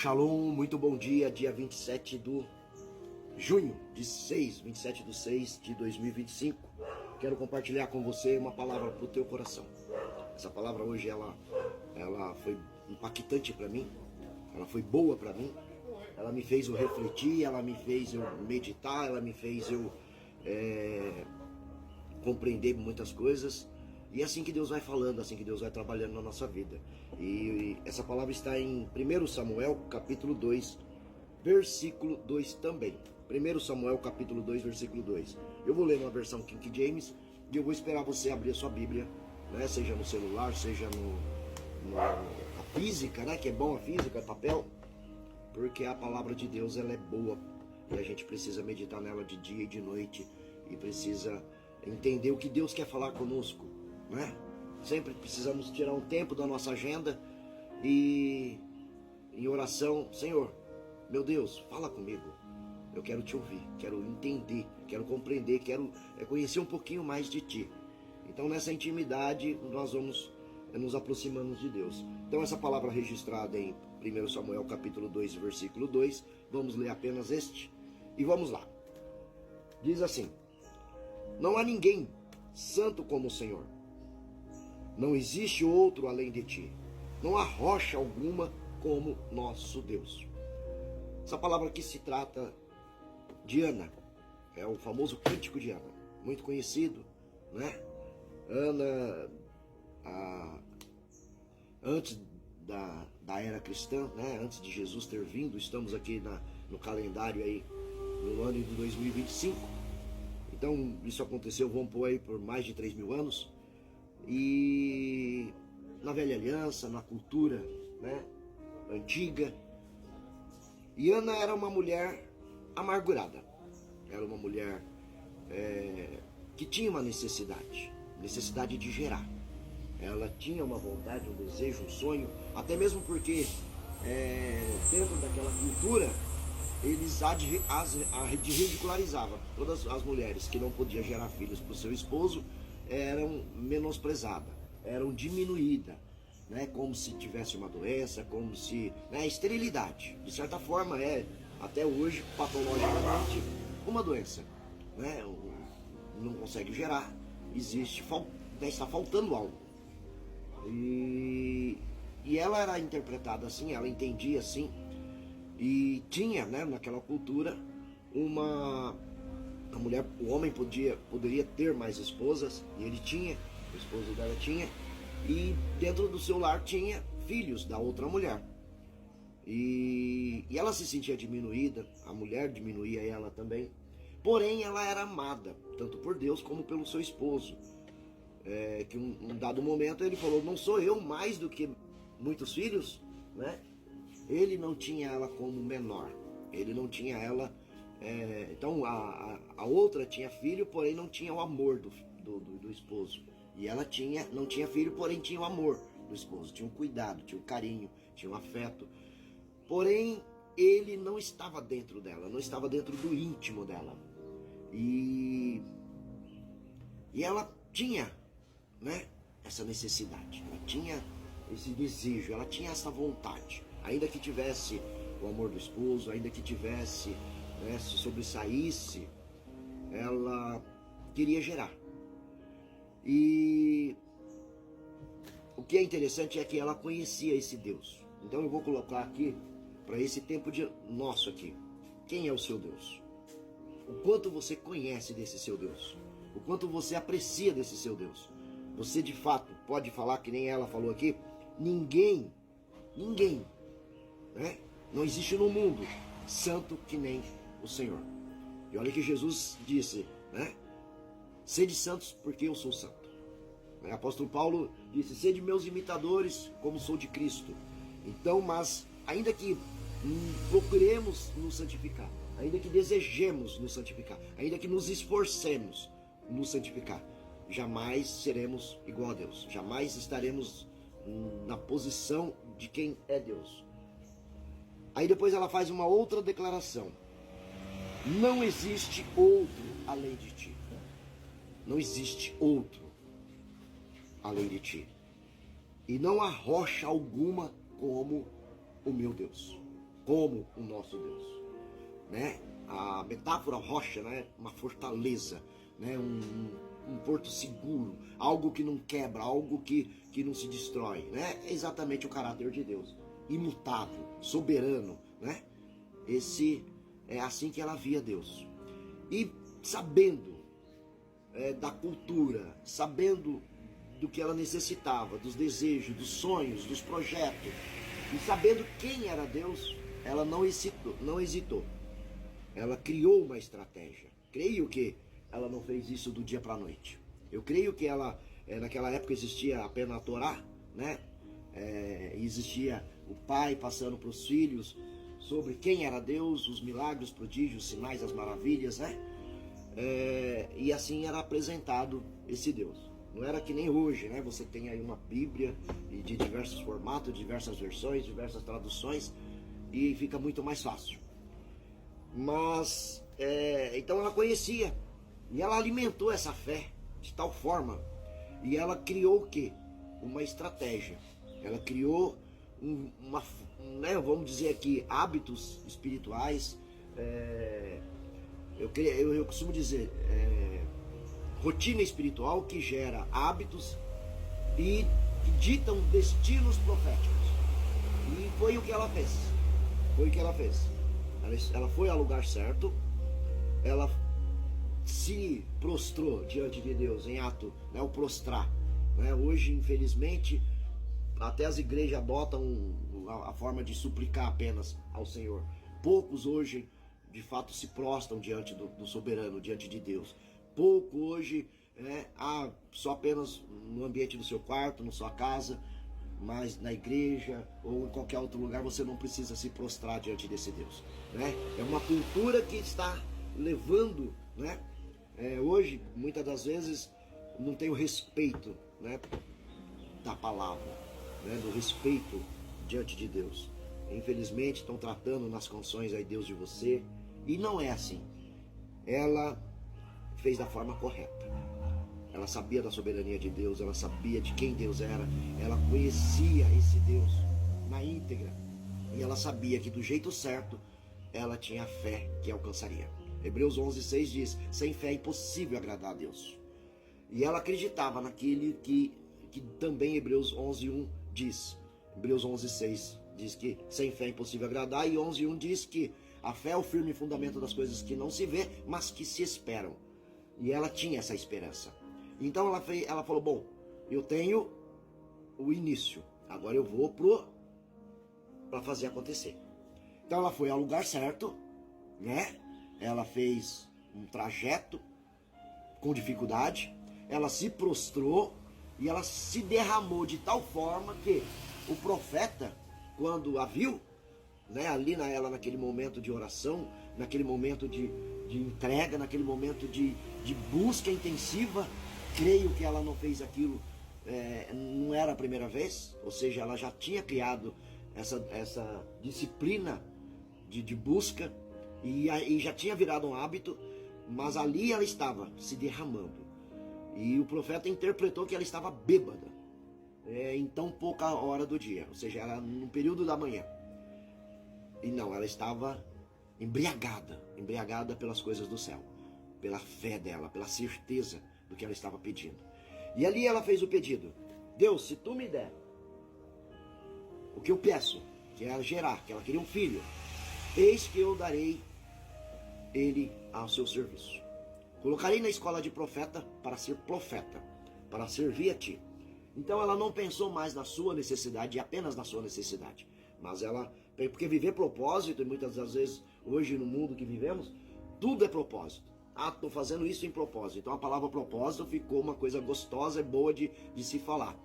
Shalom, muito bom dia 27 de junho de 27 de 6 de 2025. Quero compartilhar com você uma palavra para o teu coração. Essa palavra hoje, ela foi impactante para mim, ela foi boa para mim, ela me fez eu refletir, ela me fez eu meditar, ela me fez eu compreender muitas coisas. E é assim que Deus vai falando, assim que Deus vai trabalhando na nossa vida. E essa palavra está em 1 Samuel, capítulo 2, versículo 2 também. 1 Samuel, capítulo 2, versículo 2. Eu vou ler na versão King James e eu vou esperar você abrir a sua Bíblia, né? Seja no celular, seja na física, né? Que é bom a física, papel. Porque a palavra de Deus, ela é boa. E a gente precisa meditar nela de dia e de noite. E precisa entender o que Deus quer falar conosco. Né? Sempre precisamos tirar um tempo da nossa agenda e em oração: Senhor, meu Deus, fala comigo, eu quero te ouvir, quero entender, quero compreender, quero conhecer um pouquinho mais de ti. Então nessa intimidade nós vamos nos aproximando de Deus. Então essa palavra registrada em 1 Samuel capítulo 2, versículo 2, vamos ler apenas este e vamos lá. Diz assim: não há ninguém santo como o Senhor. Não existe outro além de ti. Não há rocha alguma como nosso Deus. Essa palavra aqui se trata de Ana. É o famoso cântico de Ana. Muito conhecido, né? Ana, antes da era cristã, né? Antes de Jesus ter vindo, estamos aqui no calendário aí, no ano de 2025. Então, isso aconteceu, vamos pôr aí, por mais de 3.000 anos. E na velha aliança, na cultura, né, antiga. E Ana era uma mulher amargurada. Era uma mulher que tinha uma necessidade de gerar. Ela tinha uma vontade, um desejo, um sonho, até mesmo porque dentro daquela cultura eles ridicularizavam. Todas as mulheres que não podiam gerar filhos para o seu esposo eram menosprezadas, eram diminuídas, né? Como se tivesse uma doença, como se... né? Esterilidade, de certa forma, até hoje, patologicamente, uma doença, né? Não consegue gerar, está faltando algo. E ela era interpretada assim, ela entendia assim, e tinha, né, naquela cultura, a mulher, o homem poderia ter mais esposas, e ele tinha, o esposo dela tinha, e dentro do seu lar tinha filhos da outra mulher. E ela se sentia diminuída, a mulher diminuía ela também, porém ela era amada, tanto por Deus como pelo seu esposo. Que um dado momento ele falou: não sou eu mais do que muitos filhos, né? Ele não tinha ela como menor, ele não tinha ela... então a outra tinha filho, porém não tinha o amor do esposo. E ela não tinha filho, porém tinha o amor do esposo, tinha um cuidado, tinha um carinho, tinha um afeto. Porém ele não estava dentro dela, não estava dentro do íntimo dela. E ela tinha, né, essa necessidade, ela tinha esse desejo, ela tinha essa vontade. Ainda que tivesse o amor do esposo, ainda que tivesse, né, se sobressaísse, ela queria gerar. E o que é interessante é que ela conhecia esse Deus. Então eu vou colocar aqui, para esse tempo nosso aqui, quem é o seu Deus? O quanto você conhece desse seu Deus? O quanto você aprecia desse seu Deus? Você de fato pode falar, que nem ela falou aqui: ninguém, né? Não existe no mundo santo que nem o Senhor. E olha que Jesus disse, né? Sede santos porque eu sou santo. O apóstolo Paulo disse: sede meus imitadores como sou de Cristo. Então, mas ainda que procuremos nos santificar, ainda que desejemos nos santificar, ainda que nos esforcemos nos santificar, jamais seremos igual a Deus. Jamais estaremos na posição de quem é Deus. Aí depois ela faz uma outra declaração: não existe outro além de ti. Não existe outro além de ti. E não há rocha alguma como o meu Deus. como o nosso Deus, né? A metáfora rocha, né? Uma fortaleza, né? Um porto seguro, algo que não quebra, algo que não se destrói, né? É exatamente o caráter de Deus, imutável, soberano, né? Esse é assim que ela via Deus. E sabendo da cultura, sabendo do que ela necessitava, dos desejos, dos sonhos, dos projetos, e sabendo quem era Deus, ela não hesitou. Ela criou uma estratégia. Creio que ela não fez isso do dia para a noite. Eu creio que ela, naquela época existia apenas a Torá, né? Existia o pai passando para os filhos sobre quem era Deus, os milagres, os prodígios, os sinais, as maravilhas, né? E assim era apresentado esse Deus. Não era que nem hoje, né? Você tem aí uma Bíblia de diversos formatos, diversas versões, diversas traduções, e fica muito mais fácil. Mas, então ela conhecia, e ela alimentou essa fé de tal forma, e ela criou o quê? Uma estratégia. Ela criou vamos dizer aqui, hábitos espirituais, eu costumo dizer, rotina espiritual que gera hábitos e que ditam destinos proféticos. E foi o que ela fez. Foi o que ela fez. Ela foi ao lugar certo, ela se prostrou diante de Deus em ato, né, o prostrar. Né? Hoje, infelizmente, até as igrejas adotam a forma de suplicar apenas ao Senhor. Poucos hoje, de fato, se prostram diante do soberano, diante de Deus. Pouco hoje, só apenas no ambiente do seu quarto, na sua casa, mas na igreja ou em qualquer outro lugar você não precisa se prostrar diante desse Deus, né? É uma cultura que está levando, né? Hoje, muitas das vezes, não tem o respeito, né, da palavra, né, do respeito diante de Deus. Infelizmente, estão tratando nas canções aí Deus de você, e não é assim. Ela fez da forma correta. Ela sabia da soberania de Deus, ela sabia de quem Deus era, ela conhecia esse Deus na íntegra, e ela sabia que do jeito certo ela tinha fé que alcançaria. Hebreus 11:6 diz: sem fé é impossível agradar a Deus. E ela acreditava naquele que também Hebreus 11:1 diz. Hebreus 11:6 diz que sem fé é impossível agradar, e 11:1 diz que a fé é o firme fundamento das coisas que não se vê, mas que se esperam. E ela tinha essa esperança. Então ela falou, bom, eu tenho o início, agora eu vou para fazer acontecer. Então ela foi ao lugar certo, né? Ela fez um trajeto com dificuldade, ela se prostrou e ela se derramou de tal forma que o profeta, quando a viu, né, ali ela naquele momento de oração, naquele momento de entrega, naquele momento de busca intensiva, creio que ela não fez aquilo, não era a primeira vez, ou seja, ela já tinha criado essa disciplina de busca e já tinha virado um hábito, mas ali ela estava se derramando. E o profeta interpretou que ela estava bêbada, em tão pouca hora do dia, ou seja, era no período da manhã. E não, ela estava embriagada pelas coisas do céu, pela fé dela, pela certeza do que ela estava pedindo. E ali ela fez o pedido: Deus, se tu me der o que eu peço, que é gerar, que ela queria um filho, eis que eu darei ele ao seu serviço. Colocarei na escola de profeta para ser profeta, para servir a ti. Então ela não pensou mais na sua necessidade, apenas na sua necessidade. Mas porque viver propósito, e muitas das vezes, hoje no mundo que vivemos, tudo é propósito. Estou fazendo isso em propósito. Então a palavra propósito ficou uma coisa gostosa e boa de se falar.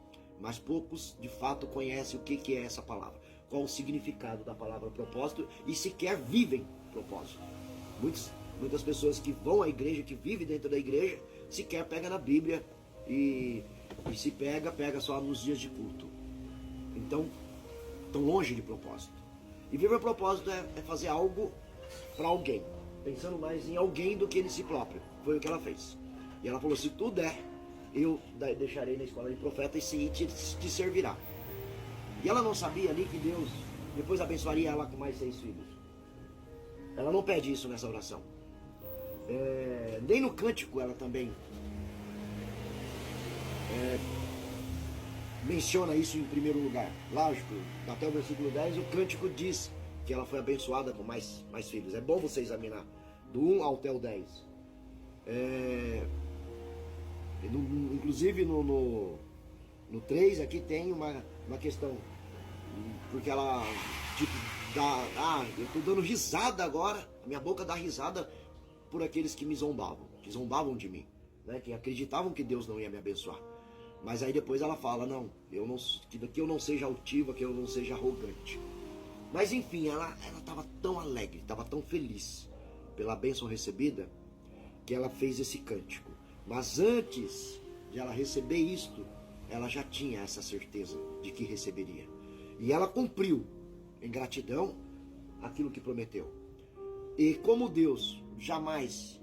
Mas poucos, de fato, conhecem o que é essa palavra. Qual o significado da palavra propósito e sequer vivem propósito. Muitas pessoas que vão à igreja, que vivem dentro da igreja, sequer pegam na Bíblia e se pega só nos dias de culto. Então, estão longe de propósito. E viver propósito é fazer algo para alguém, pensando mais em alguém do que em si próprio. Foi o que ela fez. E ela falou: se tu der, eu deixarei na escola de profeta e te servirá. E ela não sabia ali que Deus depois abençoaria ela com mais 6 filhos. Ela não pede isso nessa oração. Nem no cântico ela também menciona isso em primeiro lugar. Lógico, até o versículo 10, o cântico diz que ela foi abençoada com mais filhos. É bom você examinar do 1 até o 10. Inclusive no 3 aqui tem uma questão, porque ela tipo eu tô dando risada agora, a minha boca dá risada por aqueles que me zombavam, que zombavam de mim, né, que acreditavam que Deus não ia me abençoar. Mas aí depois ela fala, que eu não seja altiva, que eu não seja arrogante. Mas enfim, ela estava tão alegre, estava tão feliz pela bênção recebida, que ela fez esse cântico. Mas antes de ela receber isto, ela já tinha essa certeza de que receberia. E ela cumpriu, em gratidão, aquilo que prometeu. E como Deus jamais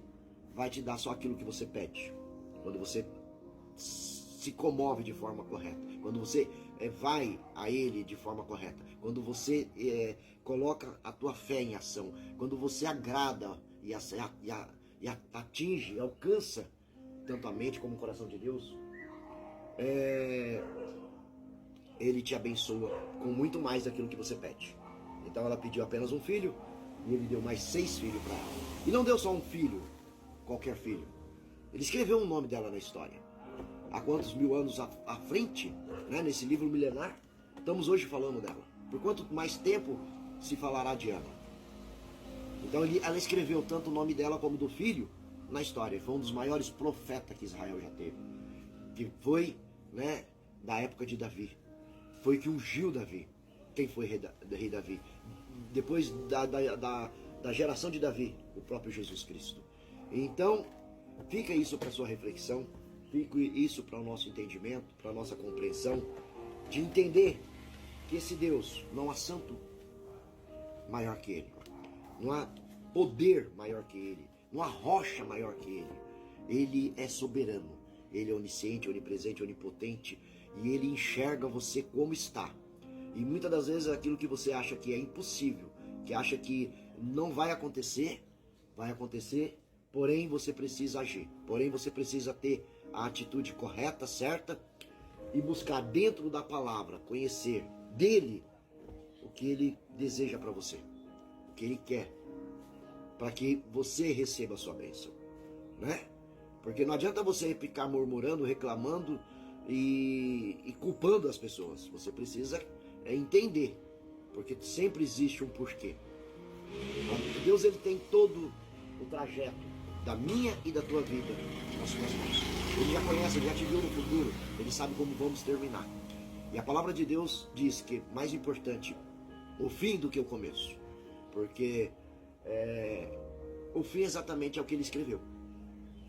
vai te dar só aquilo que você pede, quando você se comove de forma correta, quando você vai a Ele de forma correta, quando você coloca a tua fé em ação, quando você agrada e atinge, alcança tanto a mente como o coração de Deus, Ele te abençoa com muito mais daquilo que você pede. Então ela pediu apenas um filho e Ele deu mais 6 filhos para ela. E não deu só um filho, qualquer filho. Ele escreveu o nome dela na história. Há quantos mil anos à frente, né, nesse livro milenar, estamos hoje falando dela. Por quanto mais tempo se falará de Ana? Então ela escreveu tanto o nome dela como do filho na história. Foi um dos maiores profetas que Israel já teve. Que foi, né, da época de Davi. Foi que ungiu Davi. Quem foi rei Davi? Depois da geração de Davi, o próprio Jesus Cristo. Então, fica isso para sua reflexão. Fica isso para o nosso entendimento, para a nossa compreensão, de entender que esse Deus, não há santo maior que Ele, não há poder maior que Ele, não há rocha maior que Ele. Ele é soberano, Ele é onisciente, onipresente, onipotente, e Ele enxerga você como está. E muitas das vezes aquilo que você acha que é impossível, que acha que não vai acontecer, porém você precisa agir, porém você precisa ter a atitude correta, certa, e buscar dentro da palavra, conhecer dele o que ele deseja para você, o que ele quer, para que você receba a sua bênção, né? Porque não adianta você ficar murmurando, reclamando e culpando as pessoas. Você precisa entender, porque sempre existe um porquê. Deus, ele tem todo o trajeto da minha e da tua vida nas suas mãos. Ele já conhece, ele já te viu no futuro, ele sabe como vamos terminar. E a palavra de Deus diz que mais importante o fim do que o começo, porque o fim exatamente é o que ele escreveu,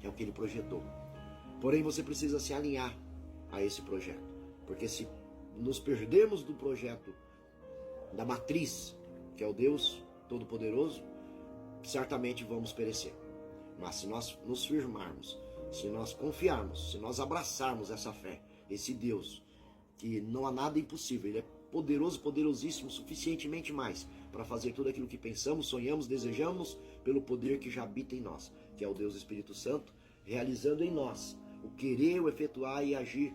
é o que ele projetou. Porém você precisa se alinhar a esse projeto, porque se nos perdermos do projeto da matriz, que é o Deus Todo-Poderoso, certamente vamos perecer. Mas se nós nos firmarmos, se nós confiarmos, se nós abraçarmos essa fé, esse Deus, que não há nada impossível, Ele é poderoso, poderosíssimo, suficientemente mais para fazer tudo aquilo que pensamos, sonhamos, desejamos, pelo poder que já habita em nós, que é o Deus Espírito Santo, realizando em nós o querer, o efetuar e agir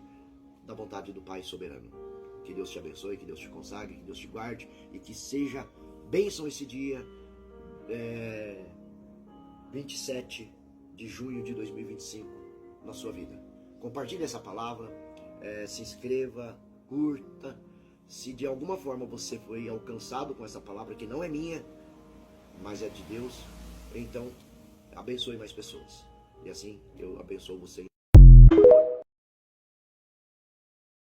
da vontade do Pai soberano. Que Deus te abençoe, que Deus te consagre, que Deus te guarde e que seja bênção esse dia, 27 de junho de 2025 na sua vida. Compartilhe essa palavra, se inscreva, curta. Se de alguma forma você foi alcançado com essa palavra, que não é minha, mas é de Deus, então abençoe mais pessoas. E assim eu abençoo você.